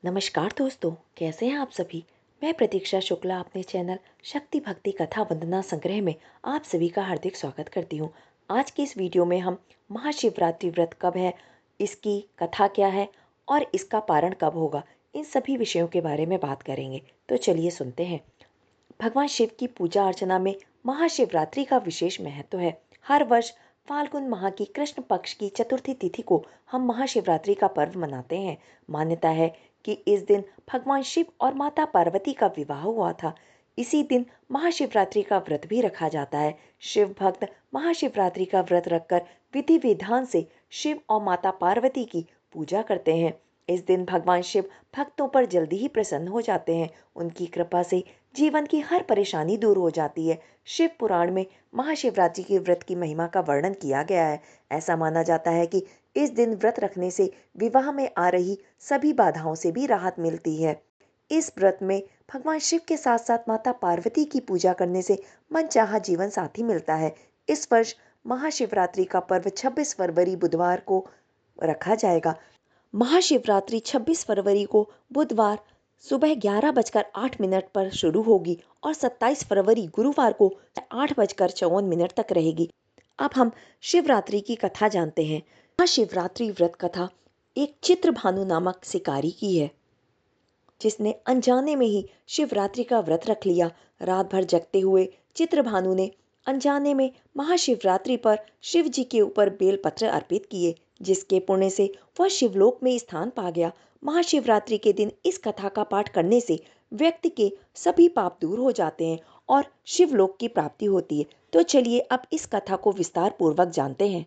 नमस्कार दोस्तों, कैसे हैं आप सभी। मैं प्रतीक्षा शुक्ला अपने चैनल शक्ति भक्ति कथा वंदना संग्रह में आप सभी का हार्दिक स्वागत करती हूँ। आज की इस वीडियो में हम महाशिवरात्रि व्रत कब है, इसकी कथा क्या है और इसका पारण कब होगा, इन सभी विषयों के बारे में बात करेंगे। तो चलिए सुनते हैं। भगवान शिव की पूजा अर्चना में महाशिवरात्रि का विशेष महत्व है। हर वर्ष फाल्गुन माह की कृष्ण पक्ष की चतुर्थी तिथि को हम महाशिवरात्रि का पर्व मनाते हैं। मान्यता है कि इस दिन भगवान शिव और माता पार्वती का विवाह हुआ था। इसी दिन महाशिवरात्रि का व्रत भी रखा जाता है। शिव भक्त महाशिवरात्रि का व्रत रखकर विधि विधान से शिव और माता पार्वती की पूजा करते हैं। इस दिन भगवान शिव भक्तों पर जल्दी ही प्रसन्न हो जाते हैं। उनकी कृपा से जीवन की हर परेशानी दूर हो जाती है। शिव पुराण में महाशिवरात्रि के व्रत की महिमा का वर्णन किया गया है। ऐसा माना जाता है कि इस दिन व्रत रखने से विवाह में आ रही सभी बाधाओं से भी राहत मिलती है। इस व्रत में भगवान शिव के साथ साथ माता पार्वती की पूजा करने से मनचाहा जीवन साथी मिलता है। इस वर्ष महाशिवरात्रि का पर्व 26 फरवरी बुधवार को रखा जाएगा। महाशिवरात्रि 26 फरवरी को बुधवार सुबह 11:08 पर शुरू होगी और 27 फरवरी गुरुवार को 8:54 तक रहेगी। अब हम शिवरात्रि की कथा जानते हैं। महाशिवरात्रि व्रत कथा एक चित्रभानु नामक शिकारी की है, जिसने अनजाने में ही शिवरात्रि का व्रत रख लिया। रात भर जगते हुए चित्रभानु ने अनजाने में महाशिवरात्रि पर शिव जी के ऊपर बेलपत्र अर्पित किए, जिसके पुण्य से वह शिवलोक में स्थान पा गया। महाशिवरात्रि के दिन इस कथा का पाठ करने से व्यक्ति के सभी पाप दूर हो जाते हैं और शिवलोक की प्राप्ति होती है। तो चलिए अब इस कथा को विस्तार पूर्वक जानते हैं।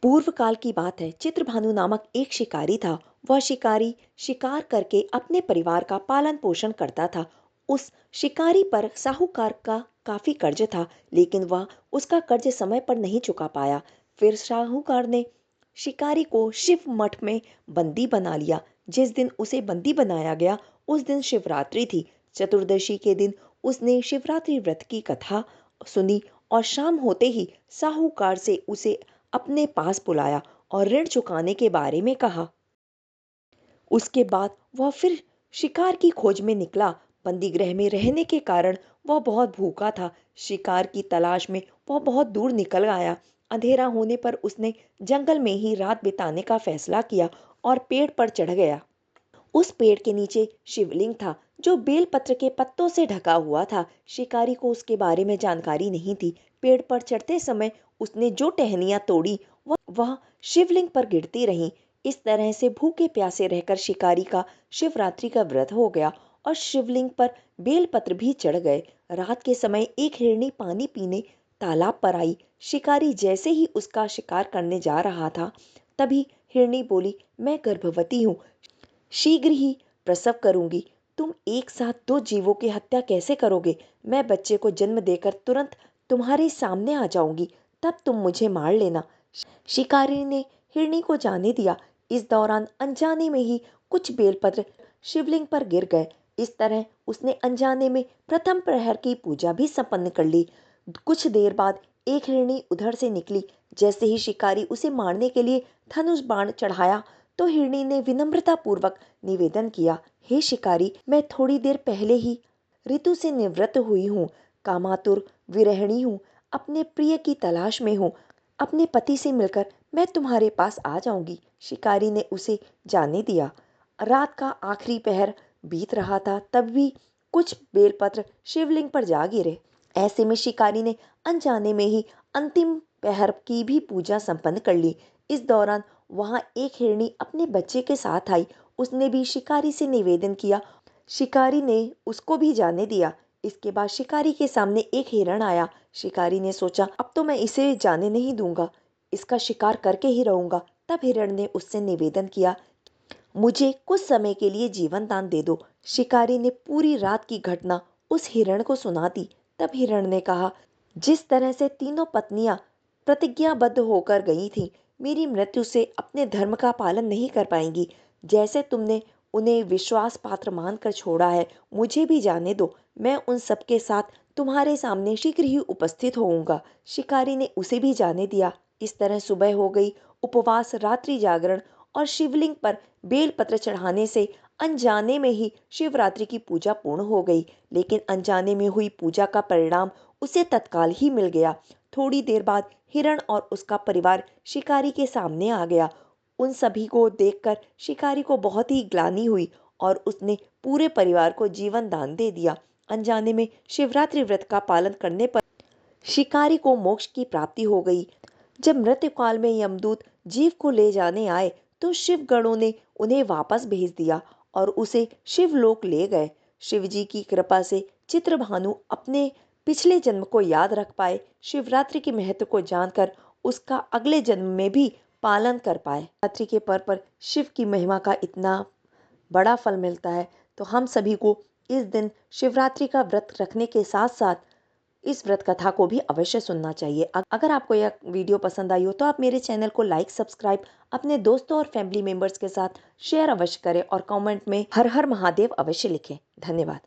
पूर्व काल की बात है। चित्रभानु नामक एक शिकारी था। वह शिकारी शिकार करके अपने परिवार का पालन पोषण करता था। उस शिकारी पर साहूकार का काफी कर्ज था, लेकिन वह उसका कर्ज समय पर नहीं चुका पाया। फिर साहूकार ने शिकारी को शिव मठ में बंदी बना लिया। जिस दिन उसे बंदी बनाया गया उस दिन शिवरात्रि थी। चतुर्दशी के दिन उसने शिवरात्रि व्रत की कथा सुनी और शाम होते ही साहूकार से उसे अपने पास बुलाया और ऋण चुकाने के बारे में कहा। उसके बाद वह फिर शिकार की खोज में निकला। बंदीगृह में रहने के कारण वह बहुत भूखा था। शिकार की तलाश में वह बहुत दूर निकल आया। अंधेरा होने पर उसने जंगल में ही रात बिताने का फैसला किया और पेड़ पर चढ़ गया। उस पेड़ के नीचे शिवलिंग था, जो बेलपत्र के पत्तों से ढका हुआ था। शिकारी को उसके बारे में जानकारी नहीं थी। पेड़ पर चढ़ते समय उसने जो टहनियां तोड़ी वह शिवलिंग पर गिरती रहीं। इस तरह से भूखे प्यासे रहकर शिकारी का शिवरात्रि का व्रत हो गया और शिवलिंग पर बेलपत्र भी चढ़ गए। रात के समय एक हिरनी पानी पीने तालाब पर आई। शिकारी जैसे ही उसका शिकार करने जा रहा था, तभी हिरनी बोली, मैं गर्भवती हूँ, शीघ्र ही प्रसव करूंगी। तुम एक साथ दो जीवों की हत्या कैसे करोगे। मैं बच्चे को जन्म देकर तुरंत तुम्हारे सामने आ जाऊंगी, तब तुम मुझे मार लेना। शिकारी ने हिरनी को जाने दिया। इस दौरान अनजाने में ही कुछ बेलपत्र शिवलिंग पर गिर गए। इस तरह उसने अनजाने में प्रथम प्रहर की पूजा भी संपन्न कर ली। कुछ देर बाद एक हिरनी उधर से निकली। जैसे ही शिकारी उसे मारने के लिए धनुष बाण चढ़ाया, तो हिरनी ने विनम्रता पूर्वक निवेदन किया, हे शिकारी, मैं थोड़ी देर पहले ही ऋतु से निवृत्त हुई हूँ, कामातुर विरहिणी हूँ, अपने प्रिय की तलाश में हूँ। अपने पति से मिलकर मैं तुम्हारे पास आ जाऊंगी। शिकारी ने उसे जाने दिया। रात का आखिरी पहर बीत रहा था, तब भी कुछ बेलपत्र शिवलिंग पर जा गिरे। ऐसे में शिकारी ने अनजाने में ही अंतिम पहर की भी पूजा संपन्न कर ली। इस दौरान वहां एक हिरनी अपने बच्चे के साथ आई। उसने भी शिकारी से निवेदन किया। शिकारी ने उसको भी जाने दिया। इसके बाद शिकारी के सामने एक हिरण आया। शिकारी ने सोचा, अब तो मैं इसे जाने नहीं दूंगा, इसका शिकार करके ही रहूंगा। तब हिरण ने उससे निवेदन किया, मुझे कुछ समय के लिए जीवन दान दे दो। शिकारी ने पूरी रात की घटना उस हिरण को सुना दी। तब हिरण ने कहा, जिस तरह से तीनों पत्नियां प्रतिज्ञाबद्ध होकर गई थीं, मेरी मृत्यु से अपने धर्म का पालन नहीं कर पाएंगी। जैसे तुमने उन्हें विश्वास पात्र मानकर छोड़ा है, मुझे भी जाने दो। मैं उन सबके साथ तुम्हारे सामने शीघ्र ही उपस्थित होऊंगा। शिकारी ने उसे भी जाने दिया। इस तरह सुबह हो गई। उपवास, रात्रि जागरण और शिवलिंग पर बेलपत्र चढ़ाने से अनजाने में ही शिवरात्रि की पूजा पूर्ण हो गई, लेकिन अनजाने में हुई पूजा का परिणाम उसे तत्काल ही मिल गया। थोड़ी देर बाद हिरण और उसका परिवार शिकारी के सामने आ गया। उन सभी को देखकर शिकारी को बहुत ही ग्लानि हुई और उसने पूरे परिवार को जीवन दान दे दिया। अनजाने में शिवरात्रि व्रत का पालन करने पर शिकारी को मोक्ष की प्राप्ति हो गई। जब मृत्युकाल में यमदूत जीव को ले जाने आए तो शिव गणों ने उन्हें वापस भेज दिया और उसे शिवलोक ले गए। शिव जी की कृपा से चित्रभानु अपने पिछले जन्म को याद रख पाए, शिवरात्रि के महत्व को जानकर उसका अगले जन्म में भी पालन कर पाए। शिवरात्रि के पर्व पर शिव की महिमा का इतना बड़ा फल मिलता है, तो हम सभी को इस दिन शिवरात्रि का व्रत रखने के साथ साथ इस व्रत कथा को भी अवश्य सुनना चाहिए। अगर आपको यह वीडियो पसंद आई हो तो आप मेरे चैनल को लाइक, सब्सक्राइब, अपने दोस्तों और फैमिली मेंबर्स के साथ शेयर अवश्य करें और कमेंट में हर हर महादेव अवश्य लिखें। धन्यवाद।